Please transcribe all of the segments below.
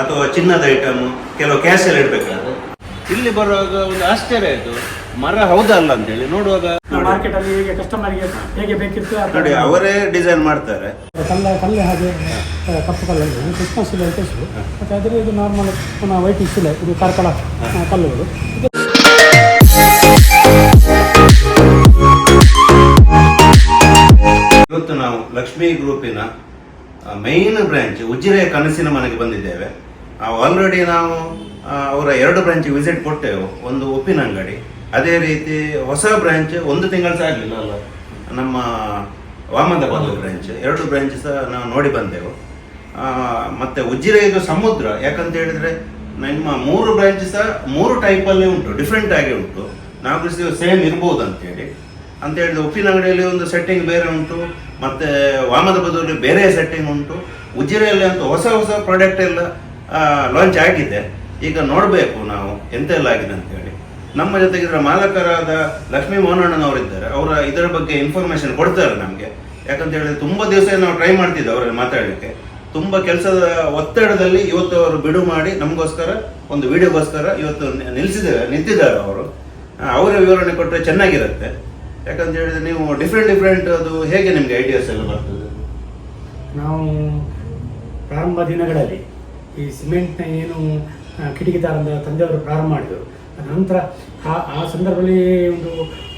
ಅಥವಾ ಚಿನ್ನದ ಐಟಮ್ ಕೆಲವು ಕ್ಯಾಶ್ ಎಲ್ಲ ಇಡಬೇಕಾದ್ರೆ ಇಲ್ಲಿ ಬರುವಾಗ ಒಂದು ಆಶ್ಚರ್ಯ ಆಯಿತು, ಮರ ಹೌದಲ್ಲ ಅಂತೇಳಿ ನೋಡುವಾಗ ಮಾರ್ಕೆಟ್ ಅಲ್ಲಿ ಹೇಗೆ ಕಸ್ಟಮರ್ಗೆ ಹೇಗೆ ಬೇಕಿತ್ತು ನೋಡಿ ಅವರೇ ಡಿಸೈನ್ ಮಾಡ್ತಾರೆ. ಕಲ್ಲೆ ಹಾಗೆ ಕಪ್ಪು ಕಲ್ಲಲ್ಲಿ ಕೃಷ್ಣ ಶಿಲೆ ಅಂತ ಹೆಸರು. ಮತ್ತೆ ಅದರ ಇದು ನಾರ್ಮಲ್ ವೈಟ್ ಶಿಲೆ, ಇದು ಕಾರ್ಕಳ ಕಲ್ಲುಗಳು. ಇವತ್ತು ನಾವು ಲಕ್ಷ್ಮೀ ಗ್ರೂಪಿನ ಮೈನ್ ಬ್ರಾಂಚ್ ಉಜಿರೆಯ ಕನಸಿನ ಮನೆಗೆ ಬಂದಿದ್ದೇವೆ. ಆಲ್ರೆಡಿ ನಾವು ಅವರ 2 ಬ್ರಾಂಚ್ ವಿಸಿಟ್ ಕೊಟ್ಟೆವು. ಒಂದು ಉಪ್ಪಿನಂಗಡಿ, ಅದೇ ರೀತಿ ಹೊಸ ಬ್ರಾಂಚ್ 1 ತಿಂಗಳು ಸಹ ಆಗಲಿಲ್ಲ ಅಲ್ಲ, ನಮ್ಮ ವಾಮನಬಾದು ಬ್ರಾಂಚ್ 2 ಬ್ರಾಂಚ್ ಸಹ ನಾವು ನೋಡಿ ಬಂದೆವು. ಮತ್ತು ಉಜಿರೆ ಇದು ಸಮುದ್ರ, ಯಾಕಂತ ಹೇಳಿದರೆ ನಿಮ್ಮ 3 ಬ್ರಾಂಚ್ ಸಹ 3 ಟೈಪಲ್ಲೇ ಉಂಟು, ಡಿಫ್ರೆಂಟ್ ಆಗಿ ಉಂಟು. ನಾವು ಸೇಮ್ ಇರ್ಬೋದು ಅಂತೇಳಿ ಹೇಳಿದ್ರೆ ಉಪ್ಪಿನಂಗಡಿಯಲ್ಲಿ ಒಂದು ಸೆಟ್ಟಿಂಗ್ ಬೇರೆ ಉಂಟು, ಮತ್ತು ವಾಮನಬಾದಲ್ಲಿ ಬೇರೆ ಸೆಟ್ಟಿಂಗ್ ಉಂಟು. ಉಜಿರೆಯಲ್ಲಿ ಅಂತೂ ಹೊಸ ಹೊಸ ಪ್ರಾಡಕ್ಟ್ ಎಲ್ಲ ಲಾಂಚ್ ಆಗಿದೆ. ಈಗ ನೋಡಬೇಕು ನಾವು ಎಂತೆಲ್ಲ ಆಗಿದೆ ಅಂತೇಳಿ. ನಮ್ಮ ಜೊತೆಗಿದ್ರೆ ಮಾಲಕರಾದ ಲಕ್ಷ್ಮೀ ಮೋಹನಣ್ಣನವರಿದ್ದಾರೆ, ಅವರ ಇದರ ಬಗ್ಗೆ ಇನ್ಫಾರ್ಮೇಶನ್ ಕೊಡ್ತಾರೆ ನಮಗೆ. ಯಾಕಂತ ಹೇಳಿದ್ರೆ ತುಂಬ ದಿವಸ ನಾವು ಟ್ರೈ ಮಾಡ್ತಿದ್ದೆ ಅವರಲ್ಲಿ ಮಾತಾಡಲಿಕ್ಕೆ. ತುಂಬ ಕೆಲಸದ ಒತ್ತಡದಲ್ಲಿ ಇವತ್ತು ಅವರು ಬಿಡು ಮಾಡಿ ನಮಗೋಸ್ಕರ ಒಂದು ವಿಡಿಯೋಗೋಸ್ಕರ ಇವತ್ತು ನಿಂತಿದ್ದಾರೆ ಅವರು. ಅವರ ವಿವರಣೆ ಕೊಟ್ಟರೆ ಚೆನ್ನಾಗಿರುತ್ತೆ. ಯಾಕಂತ ಹೇಳಿದ್ರೆ ನೀವು ಡಿಫ್ರೆಂಟ್ ಅದು ಹೇಗೆ ನಿಮಗೆ ಐಡಿಯಾಸ್ ಎಲ್ಲ ಬರ್ತದೆ? ನಾವು ಪ್ರಾರಂಭ ದಿನಗಳಲ್ಲಿ ಈ ಸಿಮೆಂಟ್ನ ಏನು ಕಿಟಕಿದಾರರಿಂದ ತಂದೆಯವರು ಪ್ರಾರಂಭ ಮಾಡಿದರು. ನಂತರ ಆ ಸಂದರ್ಭದಲ್ಲಿ ಒಂದು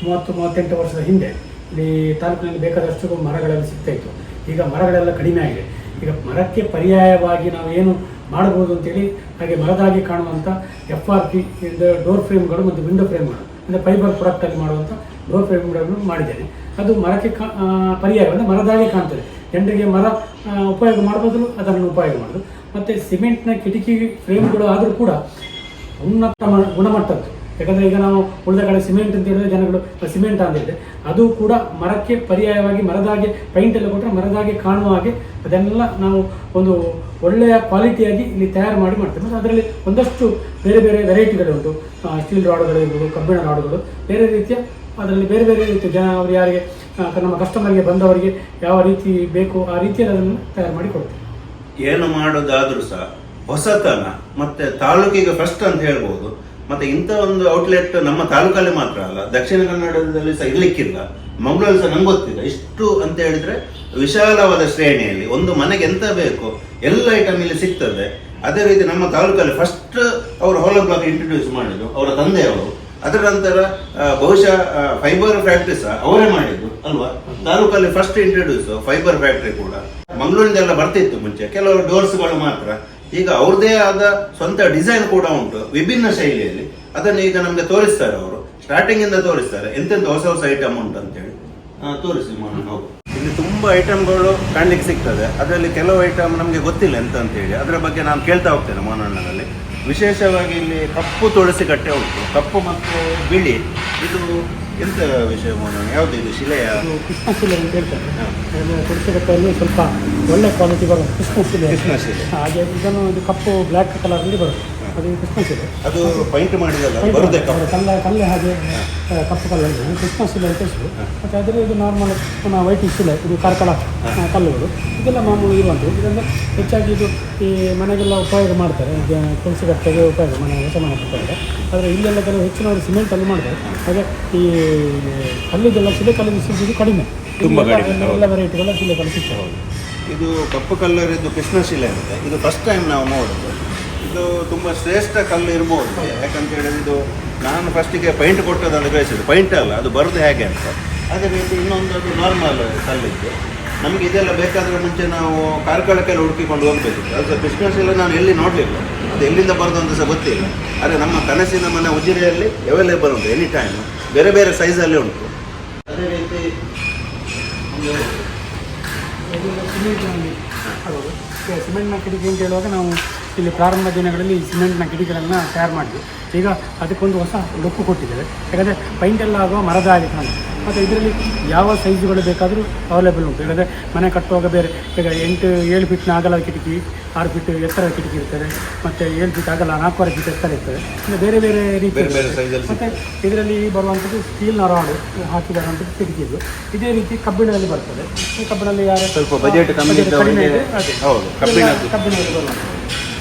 30-38 ವರ್ಷದ ಹಿಂದೆ ಇಲ್ಲಿ ತಾಲೂಕಿನಲ್ಲಿ ಬೇಕಾದಷ್ಟು ಮರಗಳೆಲ್ಲ ಸಿಗ್ತಾ ಇತ್ತು. ಈಗ ಮರಗಳೆಲ್ಲ ಕಡಿಮೆ ಆಗಿದೆ. ಈಗ ಮರಕ್ಕೆ ಪರ್ಯಾಯವಾಗಿ ನಾವು ಏನು ಮಾಡಬಹುದು ಅಂತೇಳಿ ಹಾಗೆ ಮರದಾಗಿ ಕಾಣುವಂಥ FRP ಡೋರ್ ಫ್ರೇಮ್ಗಳು ಮತ್ತು ವಿಂಡೋ ಫ್ರೇಮ್ಗಳು, ಅಂದರೆ ಫೈಬರ್ ಪ್ರಾಡಕ್ಟಲ್ಲಿ ಮಾಡುವಂಥ ಡೋರ್ ಫ್ರೇಮ್ಗಳನ್ನು ಮಾಡಿದ್ದೇನೆ. ಅದು ಮರಕ್ಕೆ ಪರ್ಯಾಯ ಅಂದರೆ ಮರದಾಗಿ ಕಾಣ್ತದೆ. ಜನರಿಗೆ ಮರ ಉಪಯೋಗ ಮಾಡಬಹುದು, ಅದನ್ನು ಉಪಯೋಗ ಮಾಡೋದು. ಮತ್ತು ಸಿಮೆಂಟ್ನ ಕಿಟಕಿ ಫ್ರೇಮ್ಗಳು ಆದರೂ ಕೂಡ ಉನ್ನತ ಗುಣಮಟ್ಟದ್ದು. ಯಾಕಂದರೆ ಈಗ ನಾವು ಉಳಿದ ಕಡೆ ಸಿಮೆಂಟ್ ಅಂತ ಹೇಳಿದ್ರೆ ಜನಗಳು ಸಿಮೆಂಟ್ ಅಂತಿದೆ, ಅದು ಕೂಡ ಮರಕ್ಕೆ ಪರ್ಯಾಯವಾಗಿ ಮರದಾಗೆ ಪೈಂಟ್ ಎಲ್ಲ ಕೊಟ್ಟರೆ ಮರದಾಗೆ ಕಾಣುವ ಹಾಗೆ ಅದನ್ನೆಲ್ಲ ನಾವು ಒಂದು ಒಳ್ಳೆಯ ಕ್ವಾಲಿಟಿಯಾಗಿ ಇಲ್ಲಿ ತಯಾರು ಮಾಡ್ತೇವೆ. ಮತ್ತು ಅದರಲ್ಲಿ ಒಂದಷ್ಟು ಬೇರೆ ಬೇರೆ ವೆರೈಟಿಗಳುಂಟು. ಸ್ಟೀಲ್ ರಾಡ್ಗಳು ಇರ್ಬೋದು, ಕಬ್ಬಿಣ ರಾಡ್ಗಳು, ಬೇರೆ ರೀತಿಯ ಅದರಲ್ಲಿ ಬೇರೆ ಬೇರೆ ರೀತಿಯ ಜನ ಅವರು ಯಾರಿಗೆ ನಮ್ಮ ಕಸ್ಟಮರ್ಗೆ ಬಂದವರಿಗೆ ಯಾವ ರೀತಿ ಬೇಕು ಆ ರೀತಿಯಲ್ಲಿ ಅದನ್ನು ತಯಾರು ಮಾಡಿ ಕೊಡ್ತೇವೆ. ಏನು ಮಾಡೋದಾದ್ರೂ ಸಹ ಹೊಸತನ ಮತ್ತು ತಾಲೂಕಿಗೆ ಫಸ್ಟ್ ಅಂತ ಹೇಳ್ಬೋದು. ಮತ್ತು ಇಂಥ ಒಂದು ಔಟ್ಲೆಟ್ ನಮ್ಮ ತಾಲೂಕಲ್ಲಿ ಮಾತ್ರ ಅಲ್ಲ, ದಕ್ಷಿಣ ಕನ್ನಡದಲ್ಲಿ ಸಹ ಇರ್ಲಿಕ್ಕಿಲ್ಲ, ಮಂಗಳೂರಲ್ಲಿ ಸಹ ನಂಗೆ ಗೊತ್ತಿಲ್ಲ. ಇಷ್ಟು ಅಂತ ಹೇಳಿದ್ರೆ ವಿಶಾಲವಾದ ಶ್ರೇಣಿಯಲ್ಲಿ ಒಂದು ಮನೆಗೆ ಎಂತ ಬೇಕು ಎಲ್ಲ ಐಟಮ್ ಇಲ್ಲಿ ಸಿಗ್ತದೆ. ಅದೇ ರೀತಿ ನಮ್ಮ ತಾಲೂಕಲ್ಲಿ ಫಸ್ಟ್ ಅವರು ಹೋಲೋ ಬ್ಲಾಕ್ ಇಂಟ್ರೊಡ್ಯೂಸ್ ಮಾಡಿದ್ರು ಅವರ ತಂದೆಯವರು. ಅದರ ನಂತರ ಬಹುಶಃ ಫೈಬರ್ ಫ್ಯಾಕ್ಟ್ರಿ ಸಹ ಅವರೇ ಮಾಡಿದ್ದು ಅಲ್ವಾ? ತಾಲೂಕಲ್ಲಿ ಫಸ್ಟ್ ಇಂಟ್ರೊಡ್ಯೂಸ್ ಫೈಬರ್ ಫ್ಯಾಕ್ಟ್ರಿ ಕೂಡ. ಮಂಗಳೂರಿನೆಲ್ಲ ಬರ್ತಿತ್ತು ಮುಂಚೆ, ಕೆಲವರು ಡೋರ್ಸ್ಗಳು ಮಾತ್ರ. ಈಗ ಅವ್ರದ್ದೇ ಆದ ಸ್ವಂತ ಡಿಸೈನ್ ಕೂಡ ಉಂಟು ವಿಭಿನ್ನ ಶೈಲಿಯಲ್ಲಿ. ಅದನ್ನು ಈಗ ನಮಗೆ ತೋರಿಸ್ತಾರೆ ಅವರು, ಸ್ಟಾರ್ಟಿಂಗ್ ಇಂದ ತೋರಿಸ್ತಾರೆ ಎಂತೆಂತ ಹೊಸ ಹೊಸ ಐಟಮ್ ಉಂಟು ಅಂತೇಳಿ. ತೋರಿಸಿ ನಾವು ಇಲ್ಲಿ ತುಂಬ ಐಟಮ್ಗಳು ಕಾಣ್ಲಿಕ್ಕೆ ಸಿಗ್ತದೆ. ಅದರಲ್ಲಿ ಕೆಲವು ಐಟಮ್ ನಮಗೆ ಗೊತ್ತಿಲ್ಲ ಎಂತ ಅಂತೇಳಿ, ಅದರ ಬಗ್ಗೆ ನಾನು ಕೇಳ್ತಾ ಹೋಗ್ತೇನೆ ಮೋಹನಣ್ಣನಲ್ಲಿ. ವಿಶೇಷವಾಗಿ ಇಲ್ಲಿ ಕಪ್ಪು ತುಳಸಿ ಕಟ್ಟೆ ಉಂಟು, ಕಪ್ಪು ಮತ್ತು ಬಿಳಿ. ಇದು ಎಂತ ವಿಷಯ ಮೋಹನ? ಯಾವುದು ಇದು ಶಿಲೆಯ? ಕೃಷ್ಣ ಶಿಲೆ ಅಂತ ಹೇಳ್ತಾರೆ. ತುಳಸಿ ಕಟ್ಟೆಯಲ್ಲಿ ಸ್ವಲ್ಪ ಒಳ್ಳೆ ಕ್ವಾಲಿಟಿ ಬರುತ್ತೆ ಕೃಷ್ಣ ಶಿಲೆ. ಹಾಗೆ ಇದನ್ನು ಇದು ಕಪ್ಪು ಬ್ಲ್ಯಾಕ್ ಕಲರಲ್ಲಿ ಬರುತ್ತೆ, ಅದು ಕೃಷ್ಣ ಶಿಲೆ. ಅದು ಪೈಂಟ್ ಮಾಡಿದಲ್ಲ ಬರುತ್ತೆ, ಕಲ್ಲೆ ಹಾಗೆ ಕಪ್ಪು ಕಲ್ಲಲ್ಲಿ ಕೃಷ್ಣ ಶಿಲೆ ಅಂತ ಹೆಸರು. ಮತ್ತು ಅದರ ಇದು ನಾರ್ಮಲ್ ವೈಟ್ ಶಿಲೆ, ಇದು ಕಾರ್ಕಳ ಕಲ್ಲುಗಳು. ಇದೆಲ್ಲ ಮಾಮೂಲು ಇರುವಂಥದ್ದು. ಇದನ್ನು ಹೆಚ್ಚಾಗಿ ಇದು ಈ ಮನೆಗೆಲ್ಲ ಉಪಯೋಗ ಮಾಡ್ತಾರೆ, ತುಳಸಿ ಕಟ್ಟೆಗೆ ಉಪಯೋಗ, ಹೊಸ ಮನೆ ಉಪಯೋಗ. ಆದರೆ ಇಲ್ಲೆಲ್ಲ ಕೆಲವು ಹೆಚ್ಚಿನವರು ಸಿಮೆಂಟಲ್ಲಿ ಮಾಡ್ತಾರೆ. ಹಾಗೆ ಈ ಕಲ್ಲಿಗೆಲ್ಲ ಶಿಲೆ ಕಲ್ಲಿನ ಸಿಗೋದು ಕಡಿಮೆ, ಎಲ್ಲ ವೆರೈಟಿಗಳ ಶಿಲೆ ಕಲ್ಲು ಸಿಗ್ತವೆ. ಇದು ಕಪ್ಪು ಕಲ್ಲರಿದ್ದು ಕೃಷ್ಣ ಶಿಲೆ ಅಂತ ಇದು ಫಸ್ಟ್ ಟೈಮ್ ನಾವು ನೋಡೋದು. ಇದು ತುಂಬ ಶ್ರೇಷ್ಠ ಕಲ್ಲು ಇರ್ಬೋದು. ಯಾಕಂತ ಹೇಳಿದ್ರೆ ಇದು ನಾನು ಫಸ್ಟಿಗೆ ಪೈಂಟ್ ಕೊಟ್ಟದಂತ ಗ್ರಹಿಸಿದ್ದು, ಪೈಂಟ್ ಅಲ್ಲ ಅದು ಬರೋದು ಹೇಗೆ ಅಂತ. ಅದೇ ರೀತಿ ಇನ್ನೊಂದು ಅದು ನಾರ್ಮಲ್ ಕಲ್ಲಿದ್ದು. ನಮಗೆ ಇದೆಲ್ಲ ಬೇಕಾದರೆ ಮುಂಚೆ ನಾವು ಕಾರ್ಕಳಕ್ಕೆಲ್ಲ ಹುಡುಕಿಕೊಂಡು ಹೋಗ್ಬೇಕಿತ್ತು. ಅದು ಕೃಷ್ಣ ಶಿಲೆ ನಾನು ಎಲ್ಲಿ ನೋಡಲಿಲ್ಲ, ಅದು ಎಲ್ಲಿಂದ ಬರೋದು ಅಂತ ಸಹ ಗೊತ್ತಿಲ್ಲ. ಆದರೆ ನಮ್ಮ ಕನಸಿನ ಮನೆ ಉಜಿರೆಯಲ್ಲಿ ಅವೈಲೇಬಲ್ ಉಂಟು, ಎನಿ ಟೈಮ್ ಬೇರೆ ಬೇರೆ ಸೈಜಲ್ಲಿ ಉಂಟು. ಅದೇ ರೀತಿ ಸಿಮೆಂಟ್ನ ಕಿಟಕಿ ಅಂತ ಹೇಳುವಾಗ ನಾವು ಇಲ್ಲಿ ಪ್ರಾರಂಭ ದಿನಗಳಲ್ಲಿ ಸಿಮೆಂಟ್ನ ಕಿಟಕಿಗಳನ್ನು ತಯಾರು ಮಾಡಿದ್ವಿ. ಈಗ ಅದಕ್ಕೊಂದು ಹೊಸ ಲುಕ್ಕು ಕೊಟ್ಟಿದ್ದೇವೆ. ಯಾಕಂದರೆ ಪೈಂಟೆಲ್ಲ ಆಗುವ ಮರದ ಹಾಗೆ ಕಾಣುತ್ತೆ. ಮತ್ತು ಇದರಲ್ಲಿ ಯಾವ ಸೈಜುಗಳು ಬೇಕಾದರೂ ಅವೈಲೇಬಲ್ ಉಂಟು. ಇಲ್ಲದೆ ಮನೆ ಕಟ್ಟುವಾಗ ಬೇರೆ ಈಗ 7 ಫೀಟ್ನ ಅಗಲದ ಕಿಟಕಿ, 6 ಫೀಟ್ ಎತ್ತರದ ಕಿಟಕಿ ಇರ್ತದೆ, ಮತ್ತು 7 ಫೀಟ್ ಅಗಲ, 4.25 ಫೀಟ್ ಎತ್ತರ ಇರ್ತದೆ. ಅಂದರೆ ಬೇರೆ ಬೇರೆ ರೀತಿ. ಮತ್ತು ಇದರಲ್ಲಿ ಬರುವಂಥದ್ದು ಸ್ಟೀಲ್ನ ರಾಡು ಹಾಕಿದಂಥದ್ದು ಕಿಟಕಿ. ಇದು ಇದೇ ರೀತಿ ಕಬ್ಬಿಣದಲ್ಲಿ ಬರ್ತದೆ. ಈ ಕಬ್ಬಿಣದಲ್ಲಿ ಯಾರು ಸ್ವಲ್ಪ ಬಜೆಟ್ ಕಡಿಮೆ ಇದೆ, ಕಬ್ಬಿಣದಲ್ಲಿ ಬರುವಂಥದ್ದು.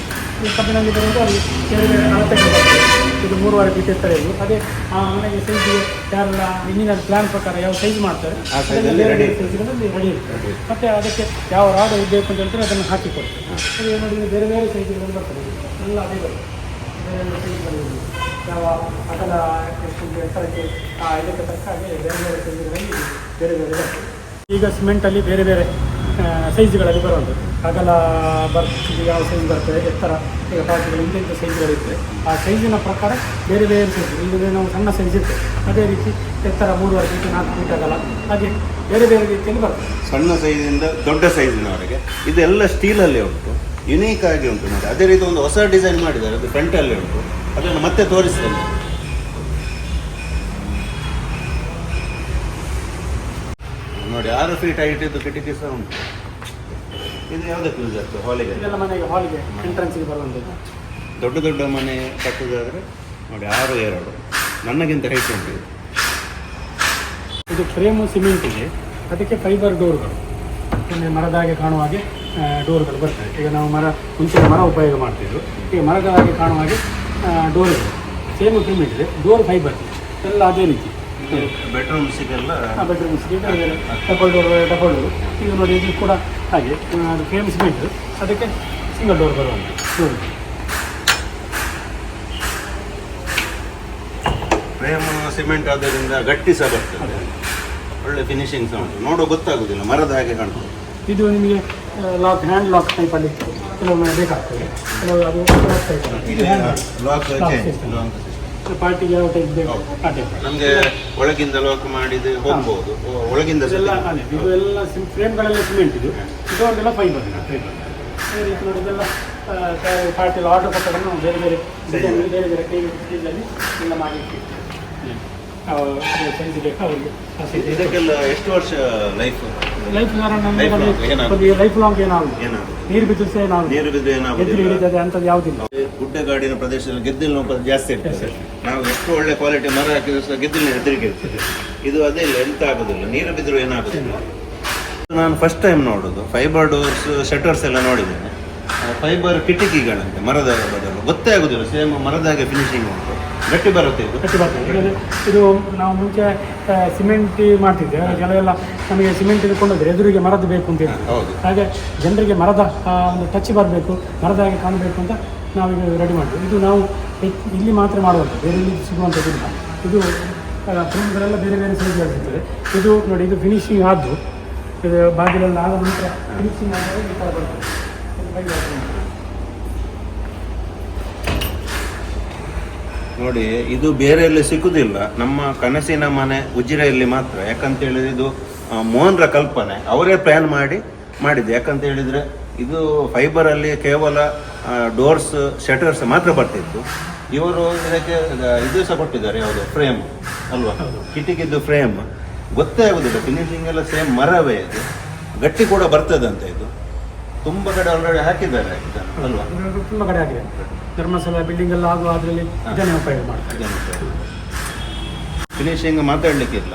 ಈ ಕಬ್ಬಿನಲ್ಲಿ ಬರುವುದು ಅಲ್ಲಿ ಬೇರೆ ಬೇರೆ ಅಳತೆಗಳು ಬರ್ತದೆ. ಇದು 3.5 ಫೀಟ್ ಎತ್ತರ ಇದು. ಅದೇ ಆ ಮನೆಗೆ ಸೈಜ್ ಯಾರೆಲ್ಲ ಇಂಜಿನಿಯರ್ ಪ್ಲಾನ್ ಪ್ರಕಾರ ಯಾವ ಸೈಜ್ ಮಾಡ್ತಾರೆ ಅದೆಲ್ಲ ಬೇರೆ ಬೇರೆ ಸೈಜ್ಗಳಲ್ಲಿ ರೆಡಿ ಇರ್ತದೆ. ಮತ್ತು ಅದಕ್ಕೆ ಯಾವ ರಾಡ್ ಬೇಕು ಅಂತ ಹೇಳ್ತಾರೆ ಅದನ್ನು ಹಾಕಿಕೊಡ್ತಾರೆ. ಅದು ನೋಡಿ ಬೇರೆ ಬೇರೆ ಸೈಜ್ಗಳಲ್ಲಿ ಬರ್ತದೆ, ಎಲ್ಲ ಅದೇ ಬರ್ತದೆ. ಬೇರೆ ಬೇರೆ ಸೈಜ್ಗಳು ಯಾವ ಅಗಲ ಎಷ್ಟು ಎತ್ತರಕ್ಕೆ ಇದಕ್ಕೆ ತಕ್ಕ ಹಾಗೆ ಬೇರೆ ಬೇರೆ ಸೈಜ್ಗಳಲ್ಲಿ ಬೇರೆ ಬೇರೆ ಬರ್ತದೆ. ಈಗ ಸಿಮೆಂಟಲ್ಲಿ ಬೇರೆ ಬೇರೆ ಸೈಜ್ಗಳಲ್ಲಿ ಬರೋದು ಅಗಲ ಬರ್ತಿದ್ದು ಯಾವ ಸೈಜ್ ಬರ್ತದೆ, ಎತ್ತರ ಈಗ ಪಾರ್ಟಿಗಳು ಇಂಥ ಸೈಜ್ಗಳಿರ್ತದೆ. ಆ ಸೈಜಿನ ಪ್ರಕಾರ ಬೇರೆ ಬೇರೆ ಸೈಜ್. ಈಗ ನಾವು ಸಣ್ಣ ಸೈಜ್ ಇರ್ತದೆ, ಅದೇ ರೀತಿ ಎತ್ತರ 3.5 ಫೀಟ್ 4 ಫೀಟ್ ಅಗಲ, ಹಾಗೆ ಬೇರೆ ಬೇರೆ ರೀತಿಯಲ್ಲಿ ಬರ್ತದೆ. ಸಣ್ಣ ಸೈಜಿಂದ ದೊಡ್ಡ ಸೈಜಿನವರೆಗೆ ಇದೆಲ್ಲ ಸ್ಟೀಲಲ್ಲೇ ಉಂಟು, ಯುನೀಕ್ ಆಗಿ ಉಂಟು ನೋಡಿ. ಅದೇ ರೀತಿ ಒಂದು ಹೊಸ ಡಿಸೈನ್ ಮಾಡಿದ್ದಾರೆ, ಅದು ಫ್ರಂಟಲ್ಲೇ ಉಂಟು, ಅದನ್ನು ಮತ್ತೆ ತೋರಿಸ್ತೇನೆ. ನೋಡಿ 6 ಫೀಟ್ ಹೈಟ್ ಇದ್ದು ಕಿಟಕಿ ಸಹ ಉಂಟು. ಇದು ಯಾವುದಕ್ಕೆ ಯೂಸ್ ಆಗ್ತದೆ? ಹಾಲಿಗೆ. ಇದೆಲ್ಲ ಮನೆಗೆ ಹಾಲಿಗೆ ಎಂಟ್ರೆನ್ಸ್ಗೆ ಬರುವಂಥದ್ದು. ದೊಡ್ಡ ದೊಡ್ಡ ಮನೆ ಕಟ್ಟುವುದಾದರೆ ನೋಡಿ 6.2 ನನಗಿಂತ ಹೈಟ್ ಉಂಟು. ಇದು ಫ್ರೇಮು ಸಿಮೆಂಟಿಗೆ, ಅದಕ್ಕೆ ಫೈಬರ್ ಡೋರ್ಗಳು, ಮರದ ಹಾಗೆ ಕಾಣುವ ಹಾಗೆ ಡೋರ್ಗಳು ಬರ್ತವೆ. ಈಗ ನಾವು ಮುಂಚೆ ಮರ ಉಪಯೋಗ ಮಾಡ್ತಿದ್ರು, ಈಗ ಮರದ ಹಾಗೆ ಕಾಣುವ ಹಾಗೆ ಡೋರ್ಗಳು ಸೇಮ್ ಸಿಮೆಂಟ್ ಇದೆ, ಡೋರ್ ಫೈಬರ್ ಎಲ್ಲ ಅದೇ ರೀತಿ. ಬೆಡ್ರೂಮ್ಸಿಗೆಲ್ಲ ಬೆಡ್ರೂಮ್ಸ್ಗೆ ಡಬಲ್ ಡೋರ್. ಇದು ನೋಡಿ ಇದು ಕೂಡ ಹಾಗೆ ಅದು ಫ್ರೇಮ್ ಸಿಮೆಂಟ್, ಅದಕ್ಕೆ ಸಿಂಗಲ್ ಡೋರ್ ಬರುವಂಥ ಡೋರ್. ಫ್ರೇಮ್ ಸಿಮೆಂಟ್ ಆದ್ದರಿಂದ ಗಟ್ಟಿ ಸಹ ಬರ್ತದೆ, ಒಳ್ಳೆ ಫಿನಿಶಿಂಗ್ ಸಹ ಉಂಟು. ನೋಡೋ ಗೊತ್ತಾಗೋದಿಲ್ಲ, ಮರದ ಹಾಗೆ ಕಾಣ್ತದೆ. ಇದು ನಿಮಗೆ ಲಾಕ್, ಹ್ಯಾಂಡ್ ಲಾಕ್ ಟೈಪಲ್ಲಿ ಕೆಲವೊಮ್ಮೆ ಬೇಕಾಗ್ತದೆ, ಕೆಲವು ಅದು ಲಾಕ್ ಟೈಪ್. ಇದು ಹ್ಯಾಂಡ್ ಲಾಕ್ ಪಾರ್ಟಿಗೆ ಯಾವ ಟೈಪ್ ಬೇಕು ಆ ಟೈಪ್. ನಮಗೆ ಒಳಗಿಂದ ಲಾಕ್ ಮಾಡಿದ್ದು ಹೋಗ್ಬೋದು, ಒಳಗಿಂದ ಎಲ್ಲ ಇದು ಎಲ್ಲ ಫ್ರೇಮ್ಗಳೆಲ್ಲ ಸಿಮೆಂಟ್, ಇದು ಇದೊಂದೆಲ್ಲ ಫೈಬರ್ ಫೈಬರ್. ಅದೇ ರೀತಿ ನೋಡಿ ಇದೆಲ್ಲ ಪಾರ್ಟಿಯಲ್ಲಿ ಆರ್ಡರ್ ಕೊಟ್ಟರೆ ನಾವು ಬೇರೆ ಬೇರೆ ಡಿಸೈನ್ ಬೇರೆ ಬೇರೆ ಸೈಜಲ್ಲಿ ಎಲ್ಲ ಮಾಡಿರ್ತೀವಿ. ಸೈಜ್ ಬೇಕಾ ಅವರಿಗೆ ಆ ಸೈಜ್. ಇದಕ್ಕೆಲ್ಲ ಎಷ್ಟು ವರ್ಷ ಲೈಫ್ ಲೈಫ್ ಲೈಫ್ ಲಾಂಗ್ ಏನಾಗುತ್ತೆ, ನೀರು ಬಿದ್ದು ಸಹ ಏನಾಗುತ್ತೆ, ನೀರು ಬಿದ್ದು ಗೆದ್ದಿಲು ಏನಾಗುದಿಲ್ಲ. ಹಿಡಿತದೆ ಅಂಥದ್ದು ಯಾವುದಿಲ್ಲ. ಗುಡ್ಡಗಾಡಿನ ಪ್ರದೇಶದಲ್ಲಿ ಗೆದ್ದಿಲು ನೋವು ಜಾಸ್ತಿ ಇರ್ತದೆ. ನಾವು ಎಷ್ಟು ಒಳ್ಳೆ ಕ್ವಾಲಿಟಿ ಮರ ಹಾಕಿದ್ರು ಸಹ ಗೆದ್ದಿಲಿನ ಹೆದರಿಕೆ ಇರ್ತದೆ. ಇದು ಅದೇ ಇಲ್ಲ, ಎಂತ ಆಗೋದಿಲ್ಲ, ನೀರು ಬಿದ್ದರೂ ಏನಾಗೋದಿಲ್ಲ. ನಾನು ಫಸ್ಟ್ ಟೈಮ್ ನೋಡೋದು ಫೈಬರ್ ಡೋರ್ಸ್ ಶಟರ್ಸ್ ಎಲ್ಲ ನೋಡಿದ್ದೇನೆ. ಫೈಬರ್ ಕಿಟಕಿಗಳಂತೆ ಮರದ ಬದಲು ಗೊತ್ತೇ ಆಗೋದಿಲ್ಲ, ಸೇಮ್ ಮರದ ಹಾಗೆ ಫಿನಿಶಿಂಗ್ ಉಂಟು, ಗಟ್ಟಿ ಬರುತ್ತೆ. ಇದು ಗಟ್ಟಿ ಬರ್ತದೆ. ಇದು ನಾವು ಮುಂಚೆ ಸಿಮೆಂಟ್ ಮಾಡ್ತಿದ್ದೆ, ಕೆಲವೆಲ್ಲ ನಮಗೆ ಸಿಮೆಂಟ್ ಕೊಂಡೋದ್ರೆ ಎದುರಿಗೆ ಮರದ್ದು ಬೇಕು ಅಂತ ಹೇಳ್ತೀವಿ. ಹೌದು. ಹಾಗೆ ಜನರಿಗೆ ಮರದ ಒಂದು ಟಚ್ ಬರಬೇಕು, ಮರದ ಹಾಗೆ ಕಾಣಬೇಕು ಅಂತ ನಾವೀಗ ರೆಡಿ ಮಾಡ್ತೀವಿ. ಇದು ನಾವು ಇಲ್ಲಿ ಮಾತ್ರ ಮಾಡುವಂಥದ್ದು, ಬೇರೆ ಇಲ್ಲಿ ಸಿಗುವಂಥದ್ದಿಲ್ಲ. ಇದು ಫ್ರೇಮ್ಗಳೆಲ್ಲ ಬೇರೆ ಬೇರೆ ಸೈಜ್ಗಳಿರ್ತದೆ. ಇದು ನೋಡಿ, ಇದು ಫಿನಿಶಿಂಗ್ ಆದ್ದು, ಇದು ಬಾಗಿಲೆಲ್ಲ ಆದ ನಂತರ ಫಿನಿಶಿಂಗ್ ಆದರೆ ಈ ಥರ ಬರ್ತದೆ. ನೋಡಿ, ಇದು ಬೇರೆ ಎಲ್ಲಿ ಸಿಕ್ಕುದಿಲ್ಲ, ನಮ್ಮ ಕನಸಿನ ಮನೆ ಉಜಿರೆಯಲ್ಲಿ ಮಾತ್ರ. ಯಾಕಂತ ಹೇಳಿದ್ರೆ ಇದು ಮೋಹನ್ರ ಕಲ್ಪನೆ, ಅವರೇ ಪ್ಲ್ಯಾನ್ ಮಾಡಿದ್ದು. ಯಾಕಂತ ಹೇಳಿದರೆ ಇದು ಫೈಬರಲ್ಲಿ ಕೇವಲ ಡೋರ್ಸ್ ಶಟರ್ಸ್ ಮಾತ್ರ ಬರ್ತಿತ್ತು. ಇವರು ಇದಕ್ಕೆ ಇದು ಸಹ ಕೊಟ್ಟಿದ್ದಾರೆ, ಯಾವುದು ಫ್ರೇಮ್ ಅಲ್ವಾ, ಕಿಟಕಿದ್ದು ಫ್ರೇಮ್. ಗೊತ್ತೇ ಆಗೋದಿಲ್ಲ, ಫಿನಿಶಿಂಗ್ ಎಲ್ಲ ಸೇಮ್ ಮರವೇ, ಇದು ಗಟ್ಟಿ ಕೂಡ ಬರ್ತದಂತೆ. ಇದು ತುಂಬ ಕಡೆ ಆಲ್ರೆಡಿ ಹಾಕಿದ್ದಾರೆ ಅಲ್ವಾ, ತುಂಬ ಕಡೆ ಆಗಿದೆ. ಧರ್ಮಸ್ಥಳ ಬಿಲ್ಡಿಂಗ್ ಎಲ್ಲ ಆಗುವ ಅದರಲ್ಲಿ ಇದನ್ನೇ ಉಪಯೋಗ ಮಾಡ್ತಾರೆ. ಫಿನಿಶಿಂಗ್ ಮಾತಾಡಲಿಕ್ಕಿಲ್ಲ.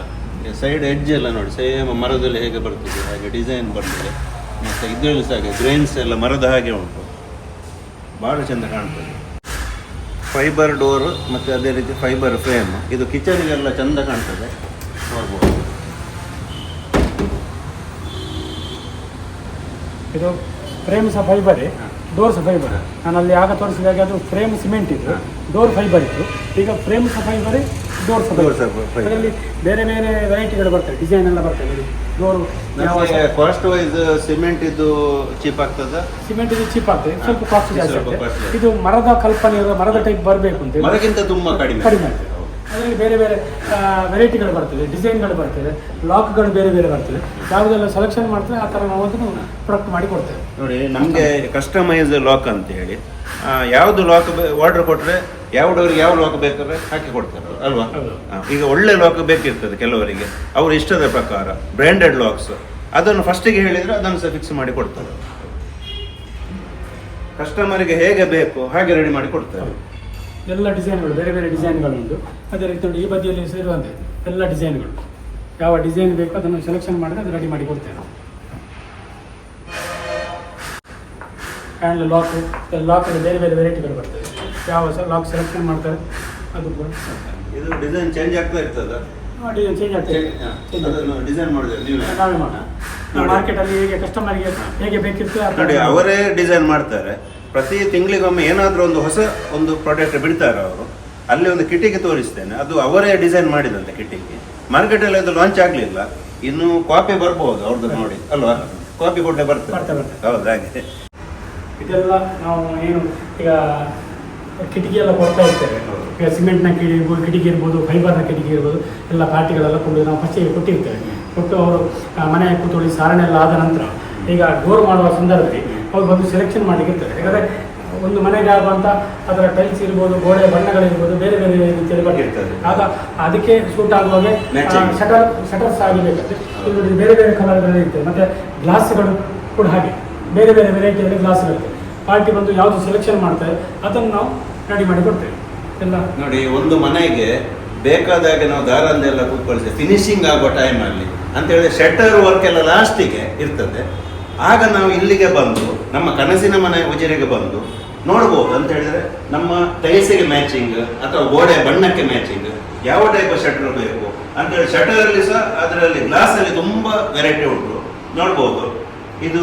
ಸೈಡ್ ಎಡ್ಜ್ ಎಲ್ಲ ನೋಡಿ ಸೇಮ್ ಮರದಲ್ಲಿ ಹೇಗೆ ಬರ್ತದೆ ಹಾಗೆ ಡಿಸೈನ್ ಬರ್ತದೆ. ಮತ್ತು ಇದರಲ್ಲಿ ಸಹ ಹಾಗೆ ಗ್ರೈನ್ಸ್ ಎಲ್ಲ ಮರದ ಹಾಗೆ ಉಂಟು, ಭಾಳ ಚೆಂದ ಕಾಣ್ತದೆ. ಫೈಬರ್ ಡೋರ್ ಮತ್ತು ಅದೇ ರೀತಿ ಫೈಬರ್ ಫ್ರೇಮ್. ಇದು ಕಿಚನ್ಗೆಲ್ಲ ಚೆಂದ ಕಾಣ್ತದೆ, ನೋಡ್ಬೋದು. ಇದು ಫ್ರೇಮ್ ಸಹ ಫೈಬರೇ, ಡೋರ್ ಸಹ ಫೈಬರ್. ನಾನು ಅಲ್ಲಿ ಆಗ ತೋರಿಸಿದಾಗ ಅದು ಫ್ರೇಮ್ ಸಿಮೆಂಟ್ ಇತ್ತು, ಡೋರ್ ಫೈಬರ್ ಇತ್ತು. ಈಗ ಫ್ರೇಮ್ ಸಹ ಫೈಬರೇ, ಡೋರ್ ಸಹ ಫೈಬರ್. ಅದರಲ್ಲಿ ಬೇರೆ ಬೇರೆ ವೆರೈಟಿಗಳು ಬರ್ತವೆ, ಡಿಸೈನ್ ಎಲ್ಲ ಬರ್ತವೆ. ಡೋರು ಕಾಸ್ಟ್ ವೈಸ್ ಸಿಮೆಂಟ್ ಇದು ಚೀಪ್ ಆಗ್ತದ, ಸಿಮೆಂಟ್ ಇದು ಚೀಪ್ ಆಗ್ತದೆ, ಸ್ವಲ್ಪ ಕಾಸ್ಟ್ ಜಾಸ್ತಿ ಆಗ್ತದೆ. ಇದು ಮರದ ಕಲ್ಪನೆ, ಮರದ ಟೈಪ್ ಬರಬೇಕು ಅಂತ ಮರಕ್ಕಿಂತ ತುಂಬ ಕಡಿಮೆ ಆಗ್ತದೆ. ಅದರಲ್ಲಿ ಬೇರೆ ಬೇರೆ ವೆರೈಟಿಗಳು ಬರ್ತದೆ, ಡಿಸೈನ್ಗಳು ಬರ್ತದೆ, ಲಾಕ್ಗಳು ಬೇರೆ ಬೇರೆ ಬರ್ತದೆ. ಯಾವುದೆಲ್ಲ ಸೆಲೆಕ್ಷನ್ ಮಾಡ್ತೇವೆ ಆ ಥರ ನಾವು ಅದನ್ನು ಪ್ರೊಡಕ್ಟ್ ಮಾಡಿ ಕೊಡ್ತೇವೆ. ನೋಡಿ, ನಮಗೆ ಕಸ್ಟಮೈಸ್ ಲಾಕ್ ಅಂತ ಹೇಳಿ ಯಾವುದು ಲಾಕ್ ಆರ್ಡರ್ ಕೊಟ್ಟರೆ ಯಾವ ಡೋರಿಗೆ ಯಾವ ಲಾಕ್ ಬೇಕಾದ್ರೆ ಹಾಕಿ ಕೊಡ್ತಾರೆ ಅಲ್ವಾ. ಈಗ ಒಳ್ಳೆ ಲಾಕ್ ಬೇಕಿರ್ತದೆ ಕೆಲವರಿಗೆ, ಅವ್ರ ಇಷ್ಟದ ಪ್ರಕಾರ ಬ್ರ್ಯಾಂಡೆಡ್ ಲಾಕ್ಸ್, ಅದನ್ನು ಫಸ್ಟಿಗೆ ಹೇಳಿದರೆ ಅದನ್ನು ಸಹ ಫಿಕ್ಸ್ ಮಾಡಿ ಕೊಡ್ತಾರೆ. ಕಸ್ಟಮರಿಗೆ ಹೇಗೆ ಬೇಕು ಹಾಗೆ ರೆಡಿ ಮಾಡಿ ಕೊಡ್ತಾರೆ. ಎಲ್ಲ ಡಿಸೈನ್ಗಳು ಬೇರೆ ಬೇರೆ ಡಿಸೈನ್ಗಳು ಉಂಟು. ಅದೇ ರೀತಿ ನೋಡಿ, ಈ ಬದಿಯಲ್ಲಿ ಸೇರುವಂಥದ್ದು ಎಲ್ಲ ಡಿಸೈನ್ಗಳು, ಯಾವ ಡಿಸೈನ್ ಬೇಕು ಅದನ್ನು ಸೆಲೆಕ್ಷನ್ ಮಾಡಿದ್ರೆ ಅದು ರೆಡಿ ಮಾಡಿ ಕೊಡ್ತೇವೆ. ಹ್ಯಾಂಡ್ ಲಾಕಲ್ಲಿ ಬೇರೆ ಬೇರೆ ವೆರೈಟಿಗಳು ಬರ್ತದೆ. ಯಾವ ಲಾಕ್ ಸೆಲೆಕ್ಷನ್ ಮಾಡ್ತಾರೆ ಅದು ಕೂಡ ಇದು ಡಿಸೈನ್ ಚೇಂಜ್ ಆಗ್ತಾ ಇರ್ತದ? ಡಿಸೈನ್ ಚೇಂಜ್ ಆಗ್ತದೆ. ಅದನ್ನು ಡಿಸೈನ್ ಮಾಡಿದ್ರೆ ನೀವು ನಾವೇ ಮಾಡೋಣ. ಮಾರ್ಕೆಟಲ್ಲಿ ಹೇಗೆ ಕಸ್ಟಮರ್ಗೆ ಹೇಗೆ ಬೇಕಿತ್ತು ನೋಡಿ ಅವರೇ ಡಿಸೈನ್ ಮಾಡ್ತಾರೆ. ಪ್ರತಿ ತಿಂಗಳಿಗೊಮ್ಮೆ ಏನಾದರೂ ಒಂದು ಹೊಸ ಒಂದು ಪ್ರಾಡಕ್ಟ್ ಬಿಡ್ತಾರೆ ಅವರು. ಅಲ್ಲಿ ಒಂದು ಕಿಟಿಗೆ ತೋರಿಸ್ತೇನೆ, ಅದು ಅವರೇ ಡಿಸೈನ್ ಮಾಡಿದಂತೆ ಕಿಟಿಗೆ. ಮಾರ್ಕೆಟಲ್ಲಿ ಅದು ಲಾಂಚ್ ಆಗಲಿಲ್ಲ, ಇನ್ನು ಕಾಪಿ ಬರ್ಬೋದು ಅವ್ರದ್ದು ನೋಡಿ ಅಲ್ವಾ? ಕಾಪಿ ಕೊಟ್ಟೆ ಬರ್ತದೆ. ಹೌದು, ಹಾಗೆ ಇದೆಲ್ಲ ನಾವು ಏನು ಈಗ ಕಿಟಕಿ ಎಲ್ಲ ಕೊಡ್ತಾ ಇರ್ತೇವೆ. ಈಗ ಸಿಮೆಂಟ್ನ ಕಿಟಕಿ ಇರ್ಬೋದು, ಫೈಬರ್ನ ಕಿಟಕಿ ಇರ್ಬೋದು, ಎಲ್ಲ ಪಾರ್ಟಿಗಳೆಲ್ಲ ಕೊಂಡು ನಾವು ಫಸ್ಟಿಗೆ ಕೊಟ್ಟಿರ್ತೇವೆ. ಕೊಟ್ಟು ಅವರು ಮನೆ ಕೂತ್ಕೊಳ್ಳಿ ಸಾರಣೆ ಎಲ್ಲ ಆದ ನಂತರ ಈಗ ಡೋರ್ ಮಾಡುವ ಸಂದರ್ಭದಲ್ಲಿ ಅವ್ರು ಬಂದು ಸೆಲೆಕ್ಷನ್ ಮಾಡಲಿಕ್ಕೆ ಇರ್ತಾರೆ. ಯಾಕಂದರೆ ಒಂದು ಮನೆಗೆ ಆಗುವಂಥ ಅದರ ಟೈಲ್ಸ್ ಇರ್ಬೋದು, ಗೋಡೆ ಬಣ್ಣಗಳಿರ್ಬೋದು, ಬೇರೆ ಬೇರೆ ರೀತಿಯಲ್ಲಿ ಬಂದಿರ್ತದೆ. ಆಗ ಅದಕ್ಕೆ ಸೂಟ್ ಆಗುವಾಗೆ ಶಟರ್ಸ್ ಆಗಿಬೇಕಾದ್ರೆ ಇಲ್ಲಿ ಬೇರೆ ಬೇರೆ ಕಲರ್ಗಳು ಇರ್ತದೆ. ಮತ್ತು ಗ್ಲಾಸ್ಗಳು ಕೂಡ ಹಾಗೆ ಬೇರೆ ಬೇರೆ ವೆರೈಟಿಯಲ್ಲಿ ಗ್ಲಾಸ್ಗಳಿರ್ತದೆ. ಪಾರ್ಟಿ ಬಂದು ಯಾವುದು ಸೆಲೆಕ್ಷನ್ ಮಾಡ್ತಾರೆ ಅದನ್ನು ನಾವು ರೆಡಿ ಮಾಡಿ ಕೊಡ್ತೇವೆ ಎಲ್ಲ. ನೋಡಿ, ಒಂದು ಮನೆಗೆ ಬೇಕಾದಾಗ ನಾವು ದಾರಂದೆಲ್ಲ ಕೂತ್ಕೊಳ್ತೇವೆ ಫಿನಿಶಿಂಗ್ ಆಗೋ ಟೈಮಲ್ಲಿ ಅಂತ ಹೇಳಿದ್ರೆ ಶಟರ್ ವರ್ಕ್ ಎಲ್ಲ ಲಾಸ್ಟಿಗೆ ಇರ್ತದೆ. ಆಗ ನಾವು ಇಲ್ಲಿಗೆ ಬಂದು ನಮ್ಮ ಕನಸಿನ ಮನೆ ಉಜಿರೆಗೆ ಬಂದು ನೋಡ್ಬೋದು. ಅಂತ ಹೇಳಿದ್ರೆ ನಮ್ಮ ಟೈಲ್ಸಿಗೆ ಮ್ಯಾಚಿಂಗ್ ಅಥವಾ ಗೋಡೆ ಬಣ್ಣಕ್ಕೆ ಮ್ಯಾಚಿಂಗ್ ಯಾವ ಟೈಪ್ ಶಟರ್ ಬೇಕು ಅಂತೇಳಿ ಶಟರಲ್ಲಿ ಸಹ ಅದರಲ್ಲಿ ಗ್ಲಾಸಲ್ಲಿ ತುಂಬ ವೆರೈಟಿ ಉಂಟು, ನೋಡ್ಬೋದು. ಇದು